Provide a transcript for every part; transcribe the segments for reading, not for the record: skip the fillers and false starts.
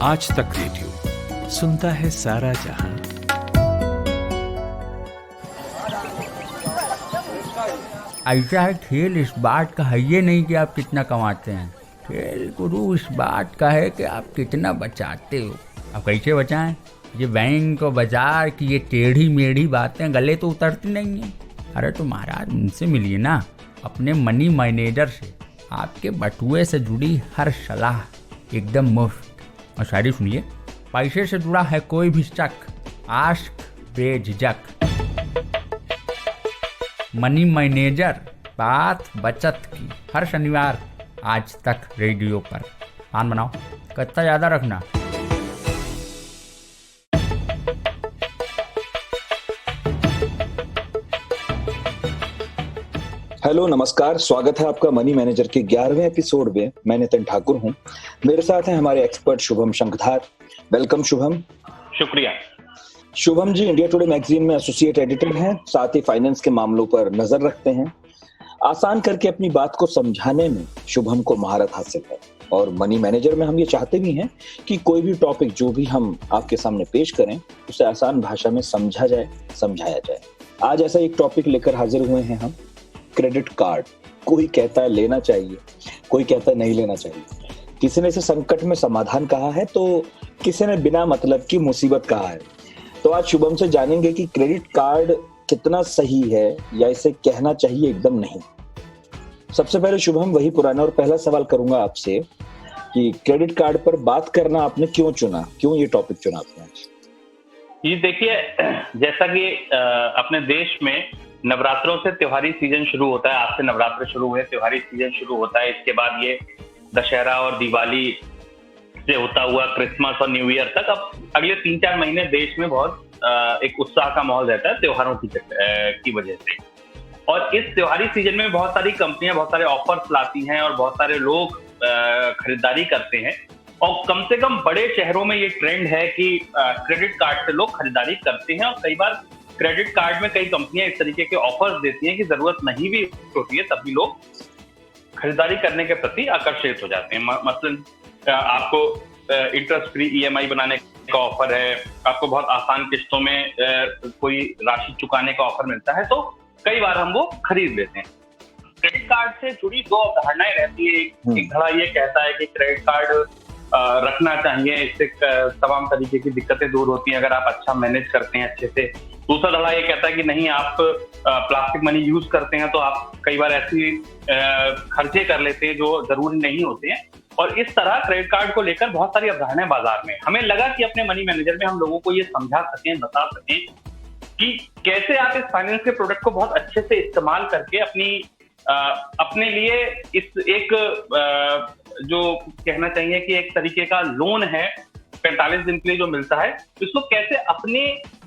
आज तक रेडियो सुनता है सारा जहां। ऐसा है, खेल इस बात का है ये नहीं कि आप कितना कमाते हैं, खेल गुरु इस बात का है कि आप कितना बचाते हो। आप कैसे बचाएं? ये बैंक और बाजार की ये टेढ़ी मेढ़ी बातें गले तो उतरती नहीं हैं। अरे तो महाराज उनसे मिलिए ना, अपने मनी मैनेजर से। आपके बटुए से जुड़ी हर सलाह एकदम मुफ्त। और शायरी सुनिए, पैसे से जुड़ा है कोई भी शक, आस्क बेझिझक। मनी मैनेजर, बात बचत की। हर शनिवार आज तक रेडियो पर। आन बनाओ, कितना ज़्यादा रखना। हेलो, नमस्कार, स्वागत है आपका मनी मैनेजर के 11वें एपिसोड में। मैं नितिन ठाकुर हूं, मेरे साथ हैं हमारे एक्सपर्ट शुभम शंखधार। वेलकम शुभम। शुक्रिया। Shubham ji India today magazine में एसोसिएट एडिटर हैं, साथ ही फाइनेंस के मामलों पर नजर रखते हैं। आसान करके अपनी बात को समझाने में शुभम को महारत हासिल है, और मनी मैनेजर में हम ये चाहते भी हैं कि कोई भी टॉपिक जो भी हम आपके सामने पेश करें उसे आसान भाषा में समझा जाए, समझाया जाए। आज ऐसा एक टॉपिक लेकर हाजिर हुए हैं हम, क्रेडिट कार्ड। कोई कहता है लेना चाहिए, कोई कहता है नहीं लेना चाहिए। किसी ने इसे संकट में समाधान कहा है, तो किसी ने बिना मतलब की मुसीबत कहा है। तो आज शुभम से जानेंगे कि क्रेडिट कार्ड कितना सही है या इसे कहना चाहिए एकदम नहीं। सबसे पहले शुभम, वही पुराना और पहला सवाल करूंगा आपसे कि क्रेडिट कार्ड पर बात करना आपने क्यों चुना, क्यों ये टॉपिक चुना आपने आज? जी देखिए, जैसा कि अपने देश में नवरात्रों से त्योहारी सीजन शुरू होता है। आज से नवरात्र शुरू हुए, त्योहारी सीजन शुरू होता है। इसके बाद ये दशहरा और दिवाली से होता हुआ क्रिसमस और न्यू ईयर तक, अब अगले 3-4 महीने देश में बहुत एक उत्साह का माहौल रहता है त्योहारों की वजह से। और इस त्योहारी सीजन में बहुत सारी कंपनियां बहुत सारे ऑफर्स लाती हैं और बहुत सारे लोग खरीदारी करते हैं। और कम से कम बड़े शहरों में ये ट्रेंड है कि क्रेडिट कार्ड से लोग खरीदारी करते हैं। और कई बार क्रेडिट कार्ड में कई कंपनियां इस तरीके के ऑफर्स देती हैं कि जरूरत नहीं भी होती है, तब भी लोग खरीदारी करने के प्रति आकर्षित हो जाते हैं। मसलन आपको इंटरेस्ट फ्री ईएमआई बनाने का ऑफर है, आपको बहुत आसान किस्तों में कोई राशि चुकाने का ऑफर मिलता है, तो कई बार हम वो खरीद लेते हैं। क्रेडिट कार्ड से जुड़ी दो अवधारणाएं रहती है। एक धड़ा ये कहता है कि क्रेडिट कार्ड रखना चाहिए, इससे तमाम तरीके की दिक्कतें दूर होती हैं अगर आप अच्छा मैनेज करते हैं अच्छे से। दूसरा धड़ा ये कहता है कि नहीं, आप प्लास्टिक मनी यूज करते हैं तो आप कई बार ऐसी खर्चे कर लेते हैं जो जरूरी नहीं होते हैं। और इस तरह क्रेडिट कार्ड को लेकर बहुत सारी अवधारणाएं बाजार में। हमें लगा कि अपने मनी मैनेजर में हम लोगों को ये समझा सकें, बता सकें कि कैसे आप इस फाइनेंस के प्रोडक्ट को बहुत अच्छे से इस्तेमाल करके अपने लिए इस एक जो कहना चाहिए कि एक तरीके का लोन है 45 दिन के लिए जो मिलता है, इसको कैसे अपनी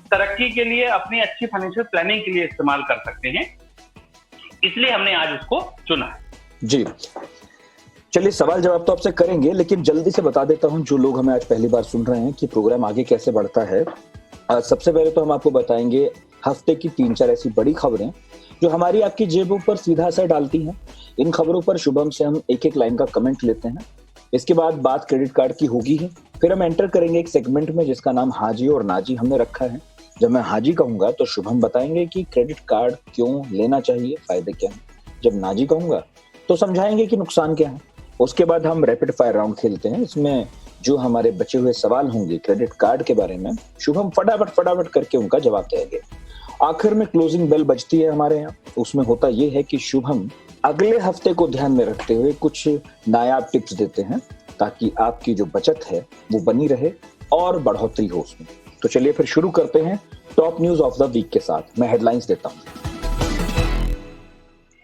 तरक्की के लिए, अपनी अच्छी फाइनेंशियल प्लानिंग के लिए इस्तेमाल कर सकते हैं। इसलिए हमने आज इसको चुना है। जी चलिए, सवाल जवाब तो आपसे करेंगे, लेकिन जल्दी से बता देता हूं जो लोग हमें आज पहली बार सुन रहे हैं कि प्रोग्राम आगे कैसे बढ़ता है। सबसे पहले तो हम आपको बताएंगे हफ्ते की 3-4 ऐसी बड़ी खबरें जो हमारी आपकी जेबों पर सीधा असर डालती हैं। इन खबरों पर शुभम से हम एक लाइन का कमेंट लेते हैं। इसके बाद बात क्रेडिट कार्ड की होगी ही। फिर हम एंटर करेंगे एक सेगमेंट में जिसका नाम हाजी और नाजी हमने रखा है। जब मैं हाजी कहूंगा तो शुभम बताएंगे कि क्रेडिट कार्ड क्यों लेना चाहिए, फायदे क्या हैं। जब नाजी कहूंगा तो समझाएंगे कि नुकसान क्या है। उसके बाद हम रैपिड फायर राउंड खेलते हैं। इसमें जो हमारे बचे हुए सवाल होंगे क्रेडिट कार्ड के बारे में, शुभम फटाफट करके उनका जवाब देंगे। आखिर में क्लोजिंग बेल बजती है हमारे यहाँ। उसमें होता यह है कि शुभम अगले हफ्ते को ध्यान में रखते हुए कुछ नायाब टिप्स देते हैं ताकि आपकी जो बचत है वो बनी रहे और बढ़ोतरी हो उसमें। तो चलिए फिर शुरू करते हैं top news of the week के साथ। मैं हेडलाइंस देता हूं।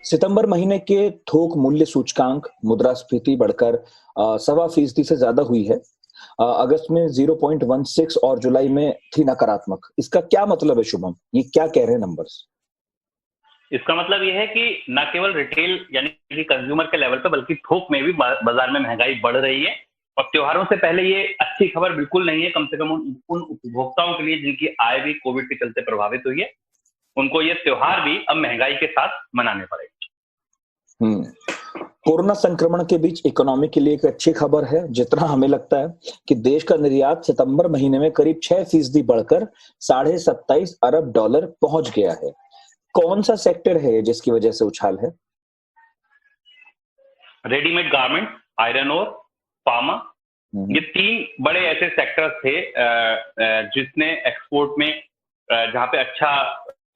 सितंबर महीने के थोक मूल्य सूचकांक मुद्रास्फीति बढ़कर 1.25% से ज्यादा हुई है। अगस्त में 0.16 और जुलाई में थी नकारात्मक। इसका क्या मतलब है शुभम, ये क्या कह रहे हैं नंबर्स? इसका मतलब यह है कि न केवल रिटेल यानी कि कंज्यूमर के लेवल पे, बल्कि थोक में भी बाजार में महंगाई बढ़ रही है। और त्योहारों से पहले ये अच्छी खबर बिल्कुल नहीं है, कम से कम उन उपभोक्ताओं के लिए जिनकी आय भी कोविड के चलते प्रभावित हुई है। उनको ये त्योहार भी अब महंगाई के साथ मनाने पड़ेंगे। कोरोना संक्रमण के बीच इकोनॉमी के लिए एक अच्छी खबर है। जितना हमें लगता है कि देश का निर्यात सितंबर महीने में करीब 6% बढ़कर $27.5 अरब पहुंच गया है। कौन सा सेक्टर है जिसकी वजह से उछाल है? Readymade garment, iron ore, pharma, ये 3 बड़े ऐसे सेक्टर्स थे जिसने एक्सपोर्ट में जहां पे अच्छा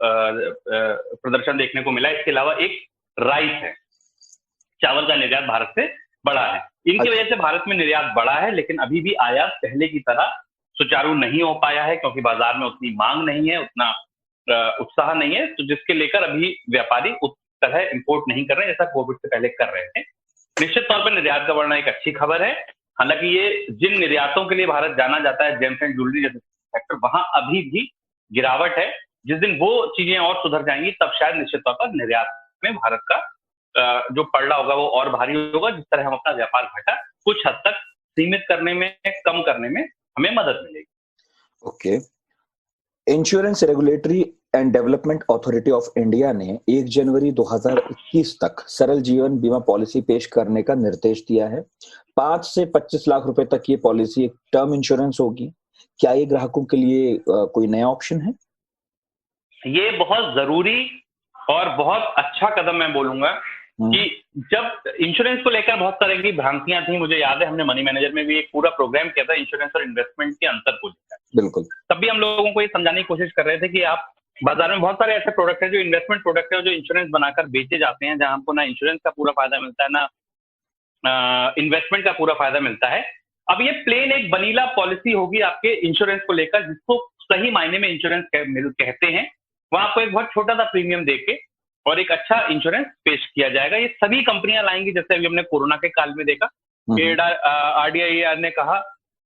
प्रदर्शन देखने को मिला। इसके अलावा एक राइस है, चावल का निर्यात भारत से बढ़ा है। इनकी वजह से भारत में निर्यात बढ़ा है, लेकिन अभी भी आयात पहले की तरह सुचारू नहीं हो पाया है, क्योंकि बाजार में उतनी मांग नहीं है, उतना उत्साह नहीं है, तो जिसके लेकर अभी व्यापारी उस तरह इंपोर्ट नहीं कर रहे जैसा कोविड से पहले कर रहे थे। निश्चित तौर पर निर्यात का बढ़ना एक अच्छी खबर है। हालांकि ये जिन निर्यातों के लिए भारत जाना जाता है, जेम्स एंड ज्वेलरी जैसे सेक्टर, वहां अभी भी गिरावट है। जिस दिन वो चीजें और सुधर जाएंगी तब शायद निश्चित तौर पर निर्यात में भारत का जो पड़ला होगा वो और भारी होगा। जिस तरह हम अपना व्यापार घाटा कुछ हद तक सीमित करने में, कम करने में हमें मदद मिलेगी। Okay. Insurance regulatory and development authority of India ने 1 जनवरी 2021 तक सरल जीवन बीमा पॉलिसी पेश करने का निर्देश दिया है। 5 से 25 लाख रुपए तक ये पॉलिसी एक टर्म इंश्योरेंस होगी। क्या ये ग्राहकों के लिए कोई नया ऑप्शन है? ये बहुत जरूरी और बहुत अच्छा कदम मैं बोलूंगा कि जब इंश्योरेंस को लेकर बहुत तरह की भ्रांतियां थी, मुझे याद है हमने मनी मैनेजर में भी एक पूरा प्रोग्राम किया था इंश्योरेंस और इन्वेस्टमेंट के अंतर को लेकर। बिल्कुल। तब भी हम लोगों को ये समझाने की कोशिश कर रहे थे कि आप बाजार में बहुत सारे ऐसे प्रोडक्ट हैं जो इन्वेस्टमेंट प्रोडक्ट है, जो इंश्योरेंस बनाकर बेचे जाते हैं, जहां हमको ना इंश्योरेंस का पूरा फायदा मिलता है, ना इन्वेस्टमेंट का पूरा फायदा मिलता है। अब ये प्लेन एक वनीला पॉलिसी होगी आपके इंश्योरेंस को लेकर, जिसको सही मायने में इंश्योरेंस कहते हैं। वहां आपको एक बहुत छोटा सा प्रीमियम देके और एक अच्छा इंश्योरेंस पेश किया जाएगा। ये सभी कंपनियां लाएंगी, जैसे अभी हमने कोरोना के काल में देखा, आरडीआई ने कहा,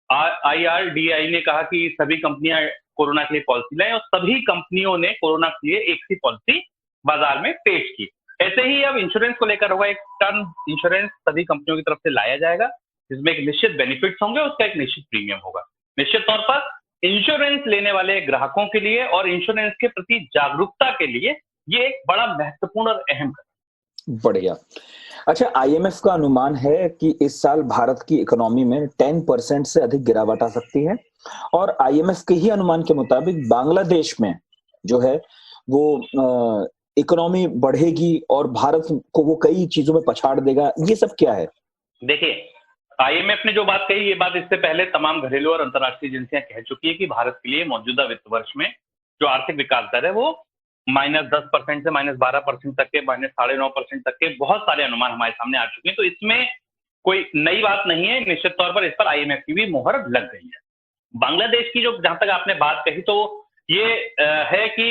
IRDAI ने कहा कि सभी कंपनियां कोरोना के लिए पॉलिसी लाएं, और सभी कंपनियों ने कोरोना के लिए एक सी पॉलिसी बाजार में पेश की। ऐसे ही अब इंश्योरेंस को लेकर होगा, एक टर्म इंश्योरेंस सभी कंपनियों की तरफ से लाया जाएगा, जिसमें एक निश्चित बेनिफिट्स होंगे, उसका एक निश्चित प्रीमियम होगा। निश्चित तौर पर इंश्योरेंस लेने वाले ग्राहकों के लिए और इंश्योरेंस के प्रति जागरूकता के लिए ये एक बड़ा महत्वपूर्ण और अहम कदम। बढ़िया। अच्छा, IMF का अनुमान है कि इस साल भारत की इकोनॉमी में 10% से अधिक गिरावट आ सकती है, और IMF के ही अनुमान के मुताबिक बांग्लादेश में जो है वो इकोनॉमी बढ़ेगी और भारत को वो कई चीजों में पछाड़ देगा। ये सब क्या है? देखिए, IMF ने जो बात कही, ये बात इससे पहले तमाम घरेलू और अंतर्राष्ट्रीय एजेंसियां कह चुकी है कि भारत के लिए मौजूदा वित्त वर्ष में जो आर्थिक विकास दर है वो -10% से -12% तक के, -9.5% तक के बहुत सारे अनुमान हमारे सामने आ चुके हैं। तो इसमें कोई नई बात नहीं है। निश्चित तौर पर इस पर IMF की भी मोहर लग गई है। बांग्लादेश की जो, जहां तक आपने बात कही, तो ये है कि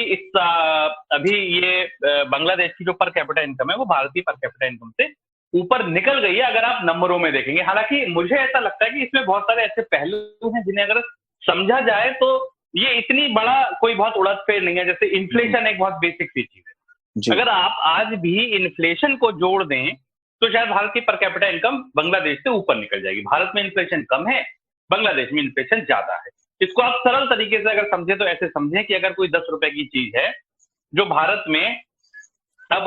अभी ये बांग्लादेश की जो पर कैपिटा इनकम है वो भारतीय पर कैपिटा इनकम से ऊपर निकल गई है, अगर आप नंबरों में देखेंगे। हालांकि मुझे ऐसा लगता है कि इसमें बहुत सारे ऐसे पहलू हैं जिन्हें अगर समझा जाए तो ये इतनी बड़ा कोई बहुत उलटफेर नहीं है। जैसे इन्फ्लेशन एक बहुत बेसिक सी चीज है। अगर आप आज भी इन्फ्लेशन को जोड़ दें तो शायद भारत की पर कैपिटा इनकम बांग्लादेश से ऊपर निकल जाएगी। भारत में इन्फ्लेशन कम है, बांग्लादेश में इन्फ्लेशन ज्यादा है। इसको आप सरल तरीके से अगर समझे तो ऐसे समझें कि अगर कोई 10 रुपए की चीज है जो भारत में अब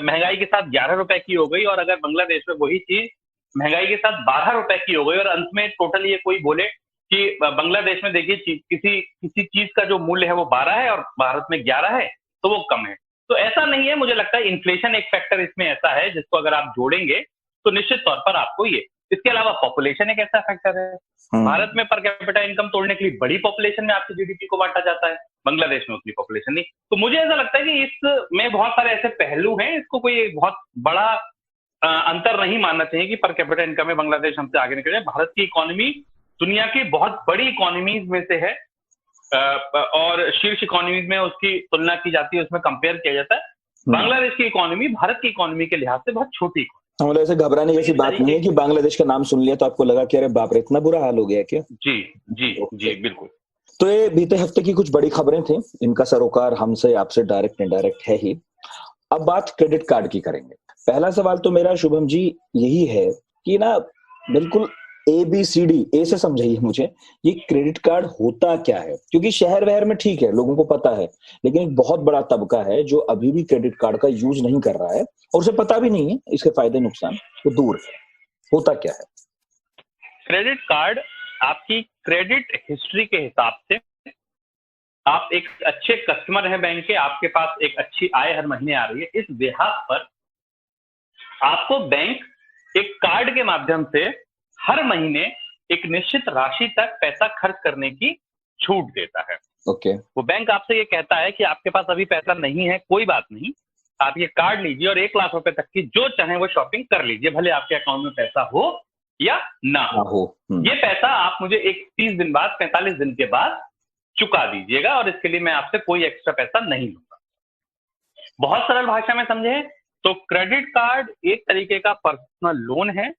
महंगाई के साथ 11 रुपए की हो गई, और अगर बांग्लादेश में वही चीज महंगाई के साथ 12 रुपए की हो गई, और अंत में टोटल ये कोई बोले कि बांग्लादेश में देखिए किसी चीज का जो मूल्य है वो 12 है और भारत में 11 है, तो वो कम है। तो ऐसा नहीं है। मुझे लगता है इन्फ्लेशन एक फैक्टर इसमें ऐसा है जिसको अगर आप जोड़ेंगे तो निश्चित तौर पर आपको ये, इसके अलावा पॉपुलेशन एक ऐसा फैक्टर है। भारत में पर कैपिटा इनकम तोड़ने के लिए बड़ी पॉपुलेशन में आपकी जीडीपी को बांटा जाता है, बांग्लादेश में उतनी पॉपुलेशन नहीं। तो मुझे ऐसा लगता है कि इसमें बहुत सारे ऐसे पहलू हैं, इसको कोई बहुत बड़ा अंतर नहीं मानना चाहिए कि पर कैपिटा इनकम में बांग्लादेश हमसे आगे निकल जाए। भारत की इकोनॉमी दुनिया की बहुत बड़ी इकोनॉमीज में से है, और शीर्ष इकोनॉमीज में उसकी तुलना की जाती है, उसमें कंपेयर किया जाता है। बांग्लादेश की इकोनॉमी भारत की इकोनॉमी के लिहाज से बहुत छोटी है। मतलब ऐसे घबराने जैसी बात नहीं है कि बांग्लादेश का नाम सुन लिया तो आपको लगा कि अरे बाप रे, इतना बुरा हाल हो गया क्या? जी जी जी, बिल्कुल। तो ये बीते हफ्ते की कुछ बड़ी खबरें थी, इनका सरोकार हमसे आपसे डायरेक्ट इनडायरेक्ट है ही। अब बात क्रेडिट कार्ड की करेंगे। पहला सवाल तो मेरा शुभम जी यही है कि ना, बिल्कुल ABCD, ए से समझाइए मुझे, ये क्रेडिट कार्ड होता क्या है? क्योंकि शहर वहर में ठीक है, लोगों को पता है, लेकिन एक बहुत बड़ा तबका है जो अभी भी क्रेडिट कार्ड का यूज नहीं कर रहा है और उसे पता भी नहीं है इसके फायदे नुकसान, वो दूर है। होता क्या है? क्रेडिट कार्ड आपकी क्रेडिट हिस्ट्री के हिसाब से, आप एक अच्छे कस्टमर हैं बैंक के, आपके पास एक अच्छी आय हर महीने आ रही है, इस लिहाज पर आपको बैंक एक कार्ड के माध्यम से हर महीने एक निश्चित राशि तक पैसा खर्च करने की छूट देता है। ओके। वो बैंक आपसे ये कहता है कि आपके पास अभी पैसा नहीं है, कोई बात नहीं, आप ये कार्ड लीजिए और 1 लाख रुपए तक की जो चाहे वो शॉपिंग कर लीजिए, भले आपके अकाउंट में पैसा हो या ना हो। ये पैसा आप मुझे 30 दिन बाद, 45 दिन के बाद चुका दीजिएगा और इसके लिए मैं आपसे कोई एक्स्ट्रा पैसा नहीं लूंगा। बहुत सरल भाषा में समझे तो क्रेडिट कार्ड एक तरीके का पर्सनल लोन है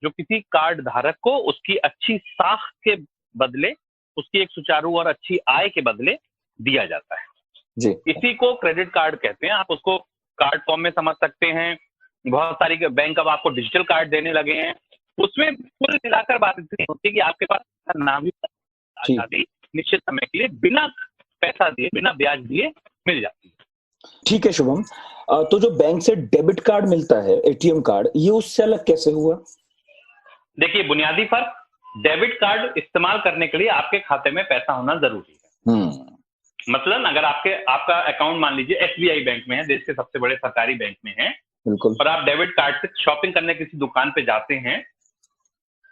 जो किसी कार्ड धारक को उसकी अच्छी साख के बदले, उसकी एक सुचारू और अच्छी आय के बदले दिया जाता है जी। इसी को क्रेडिट कार्ड कहते हैं। आप उसको कार्ड फॉर्म में समझ सकते हैं। बहुत सारी बैंक अब आपको डिजिटल कार्ड देने लगे हैं, उसमें कुल मिलाकर बात इतनी होती है कि आपके पास नाम ही आजादी निश्चित समय के लिए बिना पैसा दिए, बिना ब्याज दिए मिल जाती है। ठीक है शुभम, तो जो बैंक से डेबिट कार्ड मिलता है, ATM कार्ड, ये उससे अलग कैसे हुआ? देखिए, बुनियादी फर्क, डेबिट कार्ड इस्तेमाल करने के लिए आपके खाते में पैसा होना जरूरी है। मतलब अगर आपका अकाउंट मान लीजिए SBI बैंक में है, देश के सबसे बड़े सरकारी बैंक में है, बिल्कुल, और आप डेबिट कार्ड से शॉपिंग करने किसी दुकान पे जाते हैं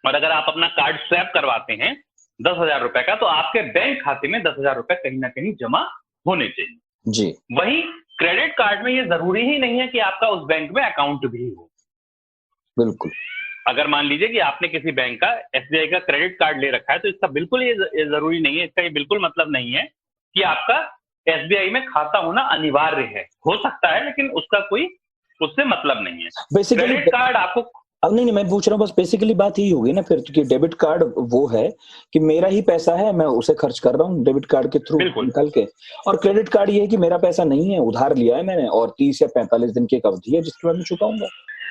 और अगर आप अपना कार्ड स्वैप करवाते हैं 10,000 रुपए का, तो आपके बैंक खाते में 10,000 रुपए कहीं ना कहीं जमा होने चाहिए जी। वही क्रेडिट कार्ड में ये जरूरी ही नहीं है कि आपका उस बैंक में अकाउंट भी हो। बिल्कुल। अगर मान लीजिए कि आपने किसी बैंक का, SBI का क्रेडिट कार्ड ले रखा है, तो इसका बिल्कुल ये जरूरी नहीं है, इसका ये बिल्कुल मतलब नहीं है कि आपका SBI में खाता होना अनिवार्य है। हो सकता है, लेकिन उसका कोई उससे मतलब नहीं है। बेसिकली क्रेडिट कार्ड आपको, अब नहीं, मैं पूछ रहा हूँ, बस बेसिकली बात यही होगी ना फिर कि डेबिट कार्ड वो है कि मेरा ही पैसा है, मैं उसे खर्च कर रहा हूँ डेबिट कार्ड के थ्रू निकल के, और क्रेडिट कार्ड ये है कि मेरा पैसा नहीं है, उधार लिया है मैंने और 30 या 45 दिन की एक अवधि है जिसके बाद मैं चुकाऊंगा।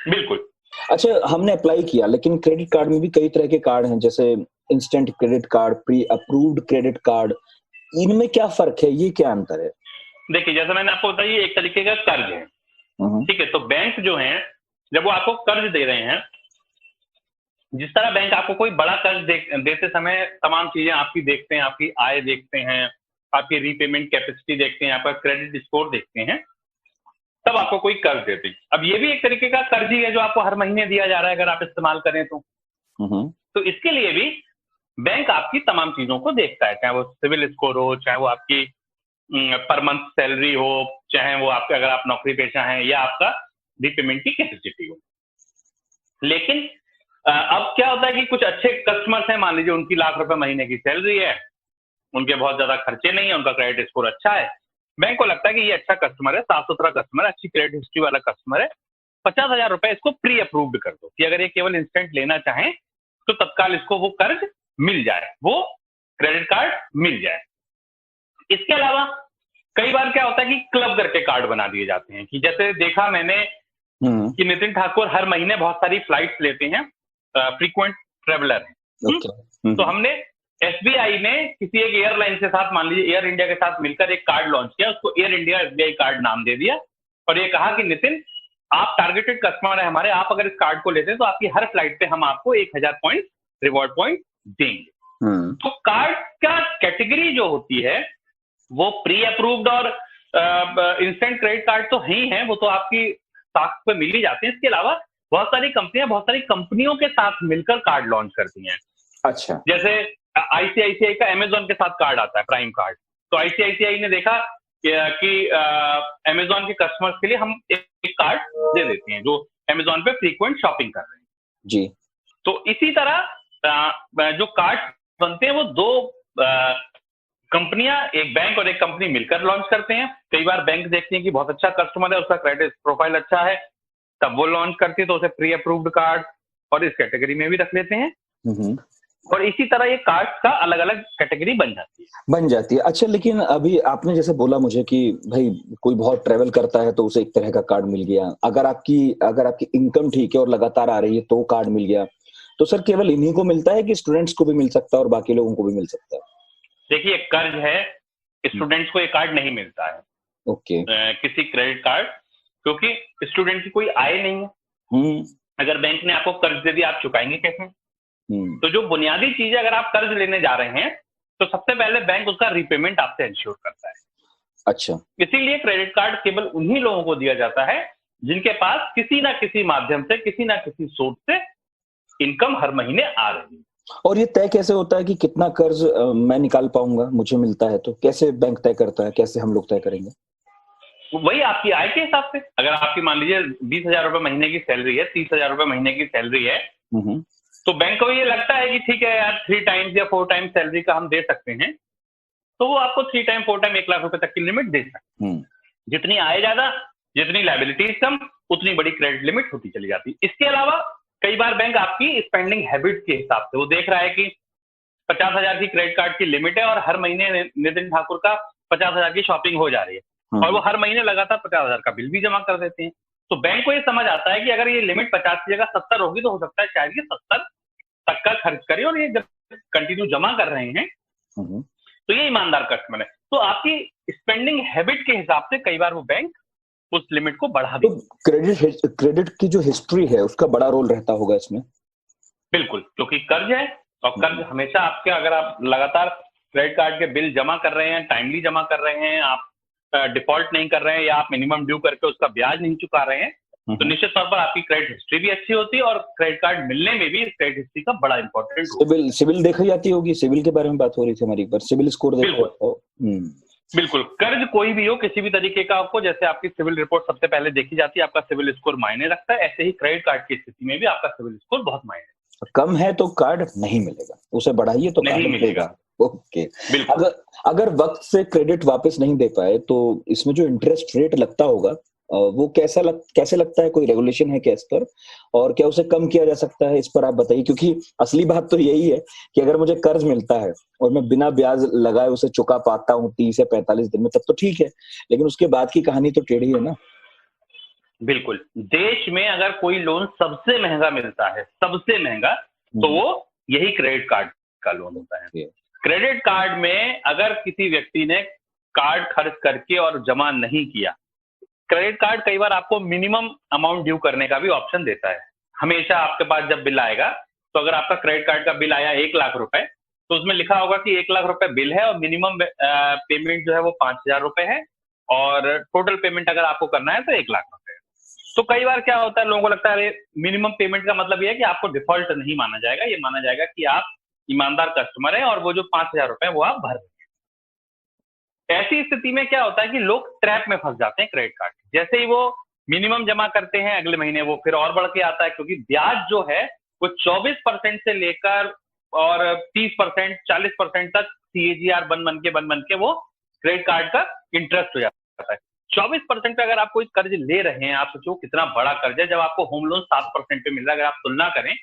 बिल्कुल। अच्छा, हमने अप्लाई किया, लेकिन क्रेडिट कार्ड में भी कई तरह के कार्ड हैं, जैसे instant credit card, pre approved credit card, इनमें क्या फर्क है, ये क्या अंतर है? देखिए, जैसा मैंने आपको बताया, ये एक तरीके का कर्ज है, ठीक है। तो बैंक जो है, जब वो आपको कर्ज दे रहे हैं, जिस तरह बैंक आपको कोई बड़ा कर्ज देते समय तमाम चीजें आपकी देखते हैं, आपकी आय देखते हैं, आपकी रीपेमेंट कैपेसिटी देखते हैं, आपका क्रेडिट स्कोर देखते हैं, तब आपको कोई कर्ज देते हैं। अब ये भी एक तरीके का कर्ज ही है जो आपको हर महीने दिया जा रहा है अगर आप इस्तेमाल करें तो इसके लिए भी बैंक आपकी तमाम चीजों को देखता है, चाहे वो सिविल स्कोर हो, चाहे वो आपकी पर मंथ सैलरी हो, चाहे वो आपके, अगर आप नौकरी पेशा हैं, या आपका रीपेमेंट की कैपेसिटी हो। लेकिन अब क्या होता है कि कुछ अच्छे कस्टमर्स हैं, मान लीजिए उनकी लाख रुपए महीने की सैलरी है, उनके बहुत ज्यादा खर्चे नहीं है, उनका क्रेडिट स्कोर अच्छा है, बैंक को लगता है कि ये अच्छा कस्टमर है, साफ सुथरा कस्टमर है, अच्छी क्रेडिट हिस्ट्री वाला कस्टमर है, 50,000 रुपए इसको प्री अप्रूव्ड कर दो कि अगर ये केवल इंस्टेंट लेना चाहें तो तत्काल इसको वो कर्ज मिल जाए, वो क्रेडिट कार्ड मिल जाए। इसके अलावा कई बार क्या होता है कि क्लब करके कार्ड बना दिए जाते हैं, कि जैसे देखा मैंने कि नितिन ठाकुर हर महीने बहुत सारी फ्लाइट्स लेते हैं, फ्रीक्वेंट ट्रेवलर है, तो हमने SBI ने किसी एक एयरलाइन के साथ, मान लीजिए एयर इंडिया के साथ मिलकर एक कार्ड लॉन्च किया, उसको एयर इंडिया SBI कार्ड नाम दे दिया और ये कहा कि नितिन, आप टारगेटेड कस्टमर है हमारे, आप अगर इस कार्ड को लेते हैं तो आपकी हर फ्लाइट पे हम आपको 1000 पॉइंट रिवॉर्ड पॉइंट देंगे। तो कार्ड का कैटेगरी जो होती है वो प्री अप्रूव्ड और इंस्टेंट क्रेडिट कार्ड तो ही है, वो तो आपकी साख पे मिल ही जाते हैं। इसके अलावा बहुत सारी कंपनियों के साथ मिलकर कार्ड लॉन्च करती हैं। अच्छा, जैसे ICICI का अमेजोन के साथ कार्ड आता है, प्राइम कार्ड, तो ICICI ने देखा कि अमेजोन के कस्टमर्स के लिए हम एक कार्ड दे देते हैं जो अमेजोन पे फ्रीक्वेंट शॉपिंग कर रहे हैं जी। तो इसी तरह जो कार्ड बनते हैं वो दो कंपनियां, एक बैंक और एक कंपनी मिलकर लॉन्च करते हैं। कई बार बैंक देखती है कि बहुत अच्छा कस्टमर है, उसका क्रेडिट प्रोफाइल अच्छा है, तब वो लॉन्च करती है, तो उसे प्री अप्रूव्ड कार्ड और इस कैटेगरी में भी रख लेते हैं। और इसी तरह ये कार्ड का अलग अलग कैटेगरी बन जाती है। अच्छा, लेकिन अभी आपने जैसे बोला मुझे कि भाई कोई बहुत ट्रेवल करता है तो उसे एक तरह का कार्ड मिल गया, अगर आपकी इनकम ठीक है और लगातार आ रही है तो कार्ड मिल गया, तो सर केवल इन्हीं को मिलता है कि स्टूडेंट्स को भी मिल सकता है और बाकी लोगों को भी मिल सकता है? देखिए, कर्ज है, स्टूडेंट्स को ये कार्ड नहीं मिलता है। ओके। किसी क्रेडिट कार्ड, क्योंकि स्टूडेंट की कोई आय नहीं है। अगर बैंक ने आपको कर्ज दे दिया, आप चुकाएंगे कैसे? तो जो बुनियादी चीजें, अगर आप कर्ज लेने जा रहे हैं तो सबसे पहले बैंक उसका रीपेमेंट आपसे इंश्योर करता है। अच्छा। इसीलिए क्रेडिट कार्ड केवल उन्हीं लोगों को दिया जाता है जिनके पास किसी ना किसी माध्यम से, किसी ना किसी सोर्स से इनकम हर महीने आ रही है। और ये तय कैसे होता है कि कितना कर्ज मैं निकाल पाऊंगा, मुझे मिलता है? तो कैसे बैंक तय करता है, कैसे हम लोग तय करेंगे? वही आपकी आय के हिसाब से। अगर आपकी मान लीजिए 20,000 रुपए महीने की सैलरी है, 30,000 रुपए महीने की सैलरी है, तो बैंक को ये लगता है कि ठीक है यार, 3 टाइम्स या 4 टाइम्स सैलरी का हम दे सकते हैं, तो वो आपको 3 टाइम 4 टाइम 1 लाख रुपए तक की लिमिट दे सकते हैं। जितनी आय ज्यादा, जितनी लायबिलिटीज कम, उतनी बड़ी क्रेडिट लिमिट होती चली जाती है। इसके अलावा कई बार बैंक आपकी स्पेंडिंग हैबिट के हिसाब से वो देख रहा है कि 50,000 की क्रेडिट कार्ड की लिमिट है और हर महीने नितिन ठाकुर का 50,000 की शॉपिंग हो जा रही है और वो हर महीने लगातार 50,000 का बिल भी जमा कर देते हैं। तो बैंक को ये समझ आता है कि अगर ये लिमिट 50 की जगह 70 होगी तो हो सकता है शायद ये 70 तक का खर्च करे, और ये जब कंटिन्यू जमा कर रहे हैं तो ये ईमानदार कस्टमर है। तो आपकी स्पेंडिंग हैबिट के हिसाब से कई बार वो बैंक उस लिमिट को बढ़ा देता है। तो क्रेडिट की जो हिस्ट्री है उसका बड़ा रोल रहता होगा इसमें? बिल्कुल, क्योंकि कर्ज है और कर्ज हमेशा आपके, अगर आप लगातार क्रेडिट कार्ड के बिल जमा कर रहे हैं, टाइमली जमा कर रहे हैं, आप डिफॉल्ट नहीं कर रहे हैं या आप मिनिमम ड्यू करके उसका ब्याज नहीं चुका रहे हैं, तो निश्चित तौर पर आपकी क्रेडिट हिस्ट्री भी अच्छी होती है और क्रेडिट कार्ड मिलने में भी इस क्रेडिट हिस्ट्री का बड़ा इंपॉर्टेंट सिविल देखी जाती होगी। सिविल के बारे में बात हो रही थी हमारी, एक बार सिविल स्कोर देखो। बिल्कुल, कर्ज कोई भी हो, किसी भी तरीके का आपको, जैसे आपकी सिविल रिपोर्ट सबसे पहले देखी जाती है, आपका सिविल स्कोर मायने रखता है। ऐसे ही क्रेडिट कार्ड की स्थिति में भी आपका सिविल स्कोर बहुत मायने रखता है। कम है तो कार्ड नहीं मिलेगा, उसे बढ़ाइए तो कार्ड मिलेगा। ओके। अगर वक्त से क्रेडिट वापस नहीं दे पाए तो इसमें जो इंटरेस्ट रेट लगता होगा वो कैसे लगता है? कोई रेगुलेशन है क्या इस पर, और क्या उसे कम किया जा सकता है? इस पर आप बताइए, क्योंकि असली बात तो यही है कि अगर मुझे कर्ज मिलता है और मैं बिना ब्याज लगाए उसे चुका पाता हूँ 30 या 45 दिन में, तब तो ठीक है, लेकिन उसके बाद की कहानी तो टेढ़ी है ना। बिल्कुल, देश में अगर कोई लोन सबसे महंगा मिलता है, सबसे महंगा, तो वो यही क्रेडिट कार्ड का लोन होता है। क्रेडिट कार्ड में अगर किसी व्यक्ति ने कार्ड खर्च करके और जमा नहीं किया, क्रेडिट कार्ड कई बार आपको मिनिमम अमाउंट ड्यू करने का भी ऑप्शन देता है। हमेशा आपके पास जब बिल आएगा, तो अगर आपका क्रेडिट कार्ड का बिल आया 1 लाख रुपए, तो उसमें लिखा होगा कि 1 लाख रुपए बिल है और मिनिमम पेमेंट जो है वो 5,000 रुपए है, और टोटल पेमेंट अगर आपको करना है तो 1 लाख रुपए है। तो कई बार क्या होता है, लोगों को लगता है मिनिमम पेमेंट का मतलब ये है कि आपको डिफॉल्ट नहीं माना जाएगा, ये माना जाएगा कि आप ईमानदार कस्टमर है और वो जो 5,000 रुपए वो आप भर देंगे। ऐसी स्थिति में क्या होता है कि लोग ट्रैप में फंस जाते हैं क्रेडिट कार्ड। जैसे ही वो मिनिमम जमा करते हैं, अगले महीने वो फिर और बढ़ के आता है, क्योंकि ब्याज जो है वो 24% से लेकर और 30%, 40% तक CAGR बन के वो क्रेडिट कार्ड का इंटरेस्ट हो जाता है। 24% पे अगर आप कोई कर्ज ले रहे हैं, आप सोचो कितना बड़ा कर्ज है। जब आपको होम लोन 7% पे मिल रहा है, अगर आप तुलना करें,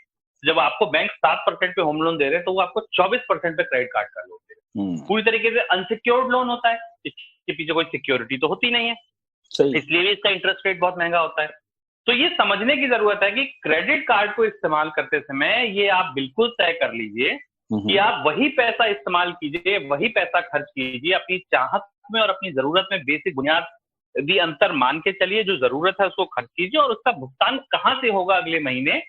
जब आपको बैंक 7% पे होम लोन दे रहे हैं, तो वो आपको 24% पे क्रेडिट कार्ड का लोन दे रहे हैं। पूरी तरीके से अनसिक्योर्ड लोन होता है, इसके पीछे कोई सिक्योरिटी तो होती नहीं है, इसलिए भी इसका इंटरेस्ट रेट बहुत महंगा होता है। तो ये समझने की जरूरत है कि क्रेडिट कार्ड को इस्तेमाल करते समय ये आप बिल्कुल तय कर लीजिए कि आप वही पैसा इस्तेमाल कीजिए, वही पैसा खर्च कीजिए, अपनी चाहत में और अपनी जरूरत में बेसिक बुनियादी अंतर मान के चलिए। जो जरूरत है उसको खर्च कीजिए और उसका भुगतान कहाँ से होगा अगले महीने,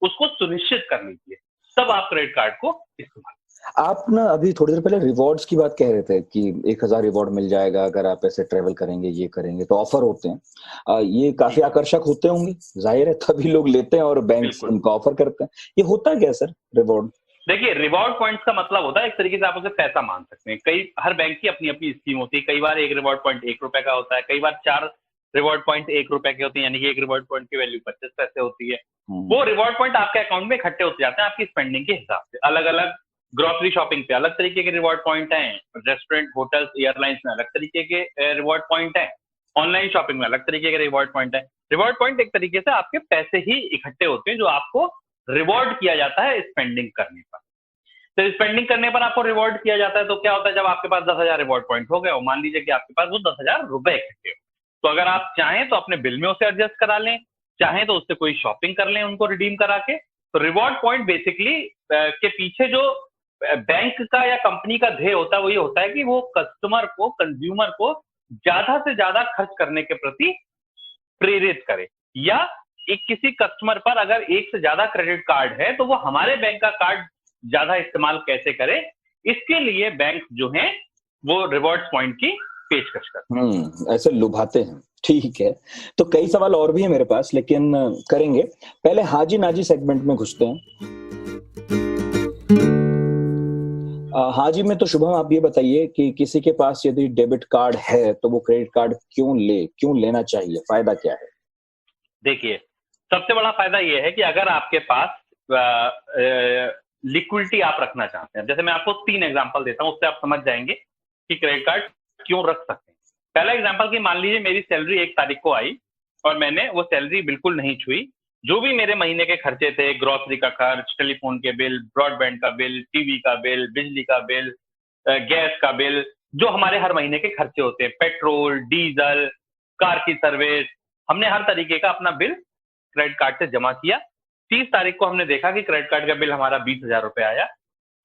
उसको सुनिश्चित कर लीजिए, तब आप क्रेडिट कार्ड को इस्तेमाल। आप ना अभी थोड़ी देर पहले रिवॉर्ड्स की बात कह रहे थे कि 1,000 रिवॉर्ड मिल जाएगा अगर आप ऐसे ट्रेवल करेंगे, ये करेंगे, तो ऑफर होते हैं। ये काफी आकर्षक होते होंगे, जाहिर है, तभी लोग लेते हैं और बैंक उनका ऑफर करते हैं। ये होता क्या सर रिवॉर्ड? देखिए, रिवॉर्ड पॉइंट्स का मतलब होता है एक तरीके से आप उसे पैसा मान सकते हैं। हर बैंक की अपनी अपनी स्कीम होती है। कई बार एक रिवॉर्ड पॉइंट 1 रुपए का होता है, कई बार 4 रिवॉर्ड पॉइंट 1 रुपए के होते हैं, यानी कि एक रिवॉर्ड पॉइंट की वैल्यू 25 पैसे होती है। वो रिवॉर्ड पॉइंट आपके अकाउंट में इकट्ठे होते जाते हैं आपकी स्पेंडिंग के हिसाब से। अलग अलग ग्रोसरी शॉपिंग पे अलग तरीके के रिवॉर्ड पॉइंट हैं, रेस्टोरेंट, होटल्स, एयरलाइंस में अलग तरीके के रिवॉर्ड पॉइंट हैं, ऑनलाइन शॉपिंग में अलग तरीके के रिवॉर्ड पॉइंट है। रिवॉर्ड पॉइंट एक तरीके से आपके पैसे ही इकट्ठे होते हैं जो आपको रिवॉर्ड किया जाता है स्पेंडिंग करने पर। तो स्पेंडिंग करने पर आपको रिवॉर्ड किया जाता है, तो क्या होता है, जब आपके पास 10,000 रिवॉर्ड पॉइंट हो गए और मान लीजिए कि आपके पास वो 10,000 रुपए इकट्ठे हो, तो अगर आप चाहें तो अपने बिल में उसे एडजस्ट करा लें, चाहें तो उससे कोई शॉपिंग कर लें उनको रिडीम करा के, तो रिवॉर्ड पॉइंट बेसिकली के पीछे जो बैंक का या कंपनी का ध्येय होता है वो ये होता है कि वो कस्टमर को, कंज्यूमर को ज्यादा से ज्यादा खर्च करने के प्रति प्रेरित करे, या एक किसी कस्टमर पर अगर एक से ज्यादा क्रेडिट कार्ड है तो वो हमारे बैंक का कार्ड ज्यादा इस्तेमाल कैसे करे, इसके लिए बैंक जो है वो रिवॉर्ड पॉइंट की पेशकश करते हैं। ऐसे लुभाते हैं। ठीक है, तो कई सवाल और भी है मेरे पास, लेकिन करेंगे। पहले हाजी नाजी सेगमेंट में घुसते हैं। हाजी में तो शुभम आप ये बताइए कि किसी के पास यदि डेबिट कार्ड है तो वो क्रेडिट कार्ड क्यों लेना चाहिए, फायदा क्या है? देखिए, सबसे बड़ा फायदा ये है कि अगर आपके पास लिक्विडिटी आप रखना चाहते हैं, जैसे मैं आपको 3 एग्जांपल देता हूं, उससे आप समझ जाएंगे कि क्रेडिट कार्ड क्यों रख सकते हैं। पहला एग्जांपल कि मान लीजिए मेरी सैलरी 1 तारीख को आई और मैंने वो सैलरी बिल्कुल नहीं छुई। जो भी मेरे महीने के खर्चे थे, ग्रोसरी का खर्च, टेलीफोन के बिल, ब्रॉडबैंड का बिल, टीवी का बिल, बिजली का बिल, गैस का बिल, जो हमारे हर महीने के खर्चे होते हैं, पेट्रोल, डीजल, कार की सर्विस, हमने हर तरीके का अपना बिल क्रेडिट कार्ड से जमा किया। 30 तारीख को हमने देखा कि क्रेडिट कार्ड का बिल हमारा 20,000 रुपए आया।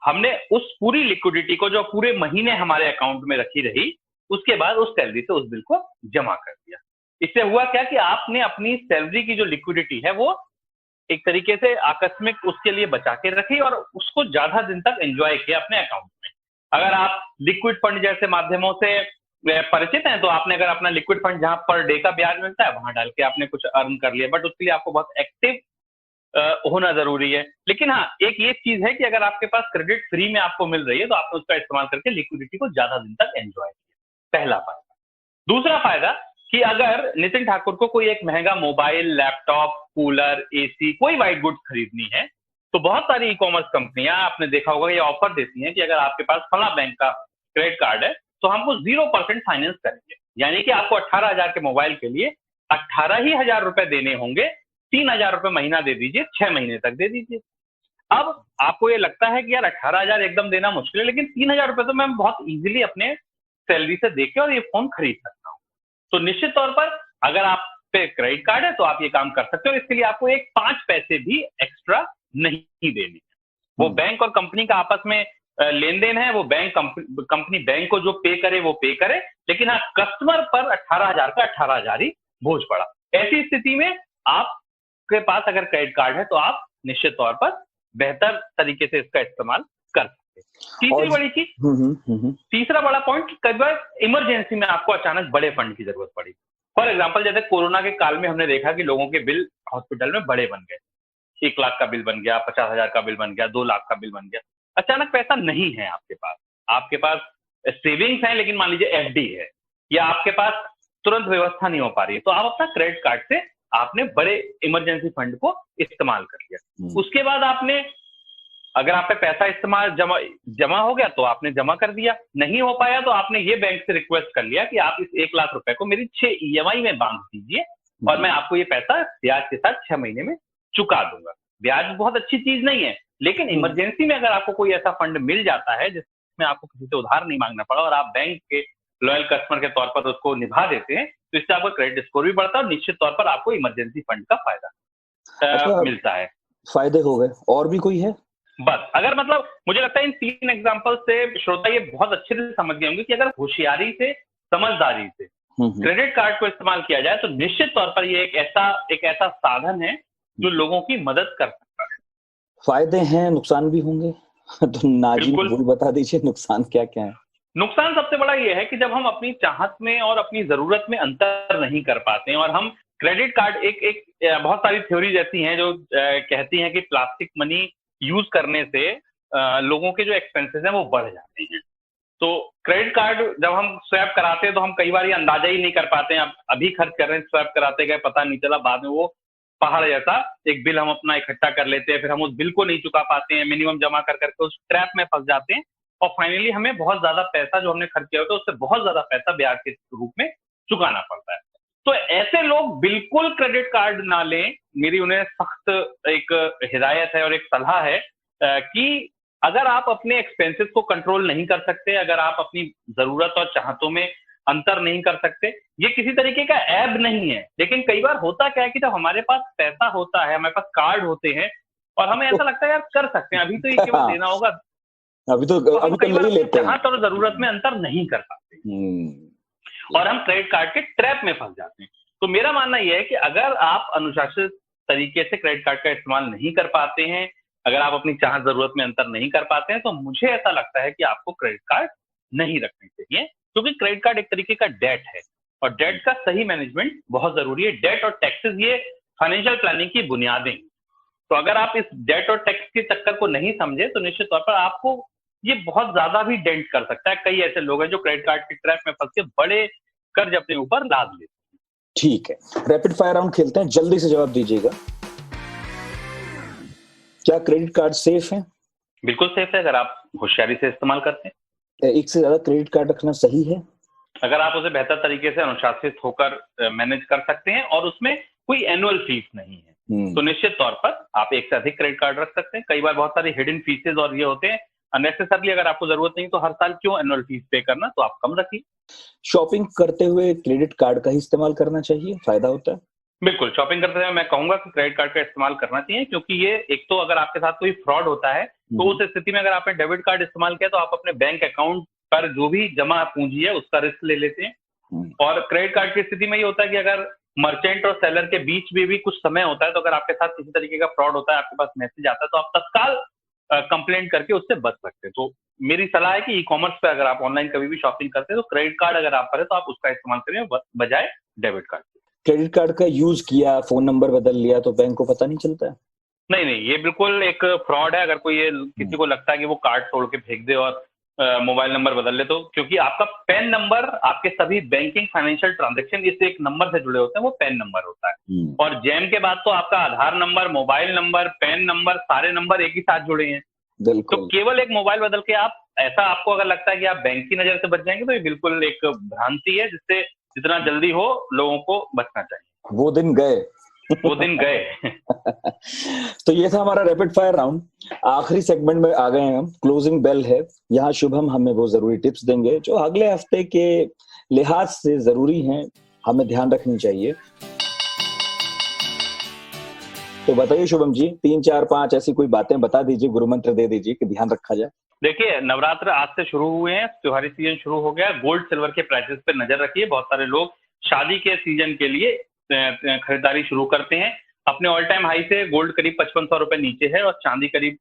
हमने उस पूरी लिक्विडिटी को जो पूरे महीने हमारे अकाउंट में रखी रही, उसके बाद उस सैलरी से उस बिल को जमा कर दिया। इससे हुआ क्या कि आपने अपनी सैलरी की जो लिक्विडिटी है वो एक तरीके से आकस्मिक उसके लिए बचा के रखी और उसको ज्यादा दिन तक एंजॉय किया अपने अकाउंट में। अगर आप लिक्विड फंड जैसे माध्यमों से परिचित हैं तो आपने अगर अपना लिक्विड फंड जहां पर डे का ब्याज मिलता है वहां डाल के आपने कुछ अर्न कर लिया, बट उसके लिए आपको बहुत एक्टिव होना जरूरी है। लेकिन हाँ, एक ये चीज है कि अगर आपके पास क्रेडिट फ्री में आपको मिल रही है तो आपने उसका इस्तेमाल करके लिक्विडिटी को ज्यादा दिन तक एंजॉय किया, पहला फायदा। दूसरा फायदा कि अगर नितिन ठाकुर को कोई एक महंगा मोबाइल, लैपटॉप, कूलर, एसी, कोई व्हाइट गुड्स खरीदनी है तो बहुत सारी ई कॉमर्स कंपनियां, आपने देखा होगा, ये ऑफर देती हैं कि अगर आपके पास फला बैंक का क्रेडिट कार्ड है तो हमको 0% फाइनेंस करेंगे। यानी कि आपको 18,000 के मोबाइल के लिए 18,000 रुपए देने होंगे, 3,000 रुपए महीना दे दीजिए, 6 महीने तक दे दीजिए। अब आपको ये लगता है कि यार 18,000 एकदम देना मुश्किल है, लेकिन 3,000 रुपए तो मैं बहुत इजीली अपने सैलरी से देके और ये फोन खरीद सकता हूँ। तो निश्चित तौर पर अगर आप पे क्रेडिट कार्ड है तो आप ये काम कर सकते हो। इसके लिए आपको एक 5 पैसे भी एक्स्ट्रा नहीं देने। वो बैंक और कंपनी का आपस में लेन देन है, वो बैंक कंपनी बैंक को जो पे करे वो पे करे, लेकिन हाँ, कस्टमर पर 18,000 का 18,000 ही बोझ पड़ा। ऐसी स्थिति में आपके पास अगर क्रेडिट कार्ड है तो आप निश्चित तौर पर बेहतर तरीके से इसका इस्तेमाल कर सकते हैं। तीसरी बड़ी चीज, तीसरा बड़ा पॉइंट, कई बार इमरजेंसी में आपको अचानक बड़े फंड की जरूरत पड़ी। फॉर एग्जाम्पल, जैसे कोरोना के काल में हमने देखा कि लोगों के बिल हॉस्पिटल में बड़े बन गए, 1 लाख का बिल बन गया, 50,000 का बिल बन गया, 2 लाख का बिल बन गया। अचानक पैसा नहीं है आपके पास सेविंग्स है लेकिन मान लीजिए एफडी है, या आपके पास तुरंत व्यवस्था नहीं हो पा रही है, तो आप अपना क्रेडिट कार्ड से आपने बड़े इमरजेंसी फंड को इस्तेमाल कर लिया। उसके बाद आपने, अगर आप पे पैसा इस्तेमाल जमा हो गया तो आपने जमा कर दिया, नहीं हो पाया तो आपने ये बैंक से रिक्वेस्ट कर लिया कि आप इस 1 लाख रुपए को मेरी 6 EMI में बांध दीजिए और मैं आपको ये पैसा ब्याज के साथ 6 महीने में चुका दूंगा। ब्याज बहुत अच्छी चीज नहीं है, लेकिन इमरजेंसी में अगर आपको कोई ऐसा फंड मिल जाता है जिसमें आपको किसी से उधार नहीं मांगना पड़ा और आप बैंक के लॉयल कस्टमर के तौर पर उसको निभा देते हैं, तो इससे आपका क्रेडिट स्कोर भी बढ़ता है और निश्चित तौर पर आपको इमरजेंसी फंड का फायदा मिलता है। फायदे हो गए, और भी कोई है? बस, अगर मतलब मुझे लगता है इन 3 एग्जांपल से श्रोता ये बहुत अच्छे से समझ गए होंगे कि अगर होशियारी से, समझदारी से क्रेडिट कार्ड को इस्तेमाल किया जाए तो निश्चित तौर पर ये एक ऐसा साधन है जो लोगों की मदद कर सकता है। फायदे हैं, नुकसान भी होंगे तो नाजी भूल बता दीजिए, नुकसान क्या क्या है? नुकसान सबसे बड़ा ये है कि जब हम अपनी चाहत में और अपनी जरूरत में अंतर नहीं कर पाते हैं, और हम क्रेडिट कार्ड एक बहुत सारी थ्योरीज ऐसी हैं जो कहती हैं कि प्लास्टिक मनी यूज करने से लोगों के जो एक्सपेंसेस हैं वो बढ़ जाते हैं। तो क्रेडिट कार्ड जब हम स्वैप कराते हैं तो हम कई बार ये अंदाजा ही नहीं कर पाते हैं, अब अभी खर्च कर रहे हैं, स्वैप कराते गए, पता नहीं चला, बाद में वो पहाड़ जैसा एक बिल हम अपना इकट्ठा कर लेते हैं, फिर हम उस बिल को नहीं चुका पाते हैं, मिनिमम जमा कर करके उस ट्रैप में फंस जाते हैं और फाइनली हमें बहुत ज्यादा पैसा जो हमने खर्च किया होता है उससे बहुत ज्यादा पैसा ब्याज के रूप में चुकाना पड़ता है। तो ऐसे लोग बिल्कुल क्रेडिट कार्ड ना लें। मेरी उन्हें सख्त एक हिदायत है और एक सलाह है कि अगर आप अपने एक्सपेंसेस को कंट्रोल नहीं कर सकते, अगर आप अपनी जरूरत और चाहतों में अंतर नहीं कर सकते, ये किसी तरीके का ऐब नहीं है, लेकिन कई बार होता क्या है कि जब हमारे पास पैसा होता है, हमारे पास कार्ड होते हैं, और हमें ऐसा लगता है यार कर सकते हैं, अभी तो ये केवल देना होगा, अभी तो ले लेते हैं, चाहत और जरूरत में अंतर नहीं कर पाते और हम क्रेडिट कार्ड के ट्रैप में फंस जाते हैं। तो मेरा मानना यह है कि अगर आप अनुशासित तरीके से क्रेडिट कार्ड का इस्तेमाल नहीं कर पाते हैं, अगर आप अपनी चाहत जरूरत में अंतर नहीं कर पाते हैं, तो मुझे ऐसा लगता है कि आपको क्रेडिट कार्ड नहीं रखने चाहिए, क्योंकि क्रेडिट कार्ड एक तरीके का डेट है और डेट का सही मैनेजमेंट बहुत जरूरी है। डेट और टैक्सेस ये फाइनेंशियल प्लानिंग की बुनियादें, तो अगर आप इस डेट और टैक्स के चक्कर को नहीं समझे तो निश्चित तौर पर आपको ये बहुत ज्यादा भी डेंट कर सकता है। कई ऐसे लोग हैं जो क्रेडिट कार्ड के ट्रैप में फंस के बड़े कर्ज अपने ऊपर लाद लेते हैं। ठीक है, रैपिड फायर राउंड खेलते हैं, जल्दी से जवाब दीजिएगा। क्या क्रेडिट कार्ड सेफ है? बिल्कुल सेफ है अगर आप होशियारी से इस्तेमाल करते हैं। एक से ज्यादा क्रेडिट कार्ड रखना सही है? अगर आप उसे बेहतर तरीके से अनुशासित होकर मैनेज कर सकते हैं और उसमें कोई एनुअल फीस नहीं है तो निश्चित तौर पर आप एक से अधिक क्रेडिट कार्ड रख सकते हैं। कई बार बहुत सारी हिडन फीसेज और ये होते हैं अननेसेसरली, अगर आपको जरूरत नहीं तो हर साल क्यों एनुअल फीस पे करना, तो आप कम रखिए। शॉपिंग करते हुए क्रेडिट कार्ड का ही इस्तेमाल करना चाहिए, फायदा होता है? बिल्कुल, शॉपिंग करते हुए मैं कहूंगा कि क्रेडिट कार्ड का इस्तेमाल करना चाहिए, क्योंकि ये एक तो अगर आपके साथ कोई फ्रॉड होता है तो उस स्थिति में अगर आपने डेबिट कार्ड इस्तेमाल किया तो आप अपने बैंक अकाउंट पर जो भी जमा पूंजी है उसका रिस्क ले लेते हैं। और क्रेडिट कार्ड की स्थिति में ये होता है कि अगर मर्चेंट और सेलर के बीच में भी कुछ समय होता है तो अगर आपके साथ किसी तरीके का फ्रॉड होता है, आपके पास मैसेज आता है, तो आप तत्काल कंप्लेंट करके उससे बच सकते हैं। तो मेरी सलाह है कि ई कॉमर्स पे अगर आप ऑनलाइन कभी भी शॉपिंग करते हैं तो क्रेडिट कार्ड अगर आप करें तो आप उसका इस्तेमाल करें बजाय डेबिट कार्ड। क्रेडिट कार्ड का यूज किया, फोन नंबर बदल लिया तो बैंक को पता नहीं चलता है? नहीं, ये बिल्कुल एक फ्रॉड है। अगर कोई ये किसी को लगता है कि वो कार्ड तोड़ के फेंक दे और मोबाइल नंबर बदल ले, तो क्योंकि आपका पैन नंबर आपके सभी बैंकिंग फाइनेंशियल ट्रांजैक्शन इस एक नंबर से जुड़े होते हैं, वो पैन नंबर होता है। और जैम के बाद तो आपका Aadhaar number, mobile number, PAN number, सारे नंबर एक ही साथ जुड़े हैं। तो केवल एक मोबाइल बदल के आप ऐसा आपको अगर लगता है कि आप बैंक की नजर से बच जाएंगे तो ये बिल्कुल एक भ्रांति है, जिससे जितना जल्दी हो लोगों को बचना चाहिए। वो दिन गए। तो ये था हमारा रैपिड फायर राउंड। आखिरी सेगमेंट में आ गए हैं हम, क्लोजिंग बेल है। यहाँ शुभम हमें वो जरूरी टिप्स देंगे जो अगले हफ्ते के लिहाज से जरूरी हैं, हमें ध्यान रखनी चाहिए। तो बताइए शुभम जी, 3, 4, 5 ऐसी कोई बातें बता दीजिए, गुरु मंत्र दे दीजिए कि ध्यान रखा जाए। देखिए, नवरात्र आज से शुरू हुए हैं, त्योहारी सीजन शुरू हो गया। गोल्ड सिल्वर के प्राइसेस पे नजर रखिए। बहुत सारे लोग शादी के सीजन के लिए खरीदारी शुरू करते हैं। अपने ऑल टाइम हाई से गोल्ड करीब 5500 रुपए नीचे है और चांदी करीब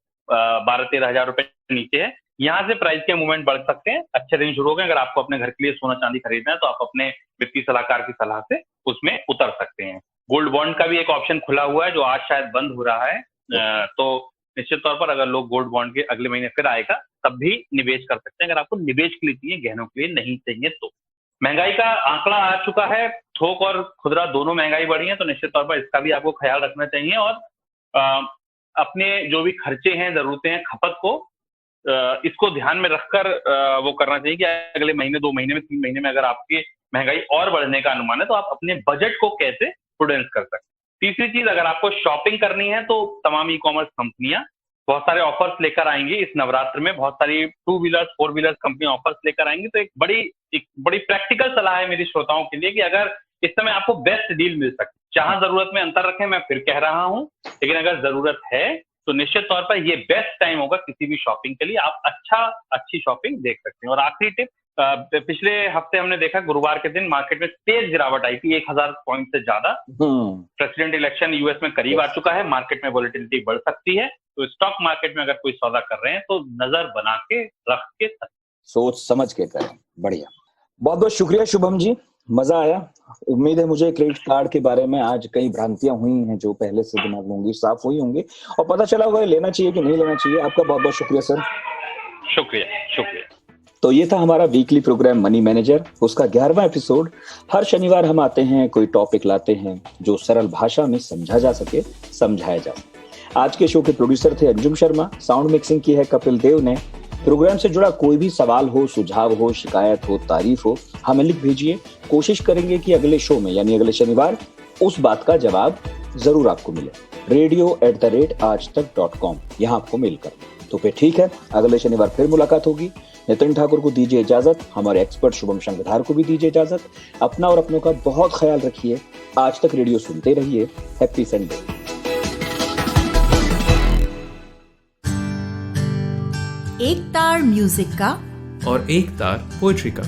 12-13 हजार रुपए नीचे है। यहाँ से प्राइस के मूवमेंट बढ़ सकते हैं। अच्छे दिन शुरू हो गए। अगर आपको अपने घर के लिए सोना चांदी खरीदना है तो आप अपने वित्तीय सलाहकार की सलाह से उसमें उतर सकते हैं। गोल्ड बॉन्ड का भी एक ऑप्शन खुला हुआ है जो आज शायद बंद हो रहा है, तो निश्चित तौर पर अगर लोग गोल्ड बॉन्ड के अगले महीने फिर आएगा तब भी निवेश कर सकते हैं, अगर आपको निवेश के लिए चाहिए, गहनों के लिए नहीं चाहिए तो। महंगाई का आंकड़ा आ चुका है, थोक और खुदरा दोनों महंगाई बढ़ी है, तो निश्चित तौर पर इसका भी आपको ख्याल रखना चाहिए और अपने जो भी खर्चे हैं, जरूरतें हैं, खपत को इसको ध्यान में रखकर वो करना चाहिए कि अगले महीने, 2 महीने में, 3 महीने में अगर आपकी महंगाई और बढ़ने का अनुमान है तो आप अपने बजट को कैसे प्रूडेंस कर सकते हैं। तीसरी चीज, अगर आपको शॉपिंग करनी है तो तमाम ई कॉमर्स कंपनियां बहुत सारे ऑफर्स लेकर आएंगी इस नवरात्र में। बहुत सारी 2 व्हीलर्स 4 व्हीलर्स कंपनियां ऑफर्स लेकर आएंगी। तो एक बड़ी प्रैक्टिकल सलाह है मेरी श्रोताओं के लिए कि अगर इस समय आपको बेस्ट डील मिल सकती है, जहां जरूरत में अंतर रखें, मैं फिर कह रहा हूं, लेकिन अगर जरूरत है तो निश्चित तौर पर ये बेस्ट टाइम होगा किसी भी शॉपिंग के लिए। आप अच्छी शॉपिंग देख सकते हैं। और आखिरी टिप, पिछले हफ्ते हमने देखा गुरुवार के दिन मार्केट में तेज गिरावट आई थी, 1000 पॉइंट से ज्यादा। प्रेसिडेंट इलेक्शन यूएस में करीब आ चुका है, मार्केट में वॉलेटिलिटी बढ़ सकती है। तो स्टॉक मार्केट में अगर कोई सौदा कर रहे हैं तो नजर बना के रख के, सोच समझ के करें। बढ़िया, बहुत बहुत शुक्रिया शुभम जी, मजा आया। उम्मीद है मुझे क्रेडिट कार्ड के बारे में आज कई भ्रांतियां हुई हैं जो पहले से दिमाग में होंगी, साफ हुई होंगी और पता चला होगा लेना चाहिए कि नहीं लेना चाहिए। आपका बहुत बहुत शुक्रिया सर। शुक्रिया। तो ये था हमारा वीकली प्रोग्राम मनी मैनेजर, उसका 11वां एपिसोड। हर शनिवार हम आते हैं, कोई टॉपिक लाते हैं जो सरल भाषा में समझा जा सके, समझाया जा सके। आज के शो के प्रोड्यूसर थे अंजुम शर्मा, साउंड मिक्सिंग की है कपिल देव ने। प्रोग्राम से जुड़ा कोई भी सवाल हो, सुझाव हो, शिकायत हो, तारीफ हो, हमें लिख भेजिए। कोशिश करेंगे कि अगले शो में यानी अगले शनिवार उस बात का जवाब जरूर आपको मिले। radio@aajtak.com यहाँ आपको मेल कर। तो फिर ठीक है, अगले शनिवार फिर मुलाकात होगी। नितिन ठाकुर को दीजिए इजाजत, हमारे एक्सपर्ट शुभम शंखधार को भी दीजिए इजाजत। अपना और अपनों का बहुत ख्याल रखिए। आज तक रेडियो सुनते रहिए। Happy Sunday. एक तार म्यूजिक का और एक तार पोएट्री का।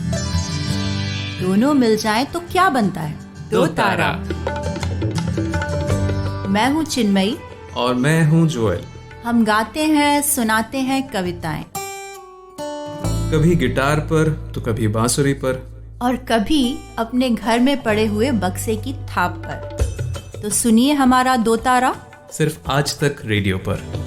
दोनों मिल जाएं तो क्या बनता है? दो तारा। मैं हूँ चिन्मयी और मैं हूँ जोएल। हम गाते हैं, सुनाते हैं कविताएं, कभी गिटार पर तो कभी बांसुरी पर, और कभी अपने घर में पड़े हुए बक्से की थाप पर। तो सुनिए हमारा दो तारा, सिर्फ आज तक रेडियो पर।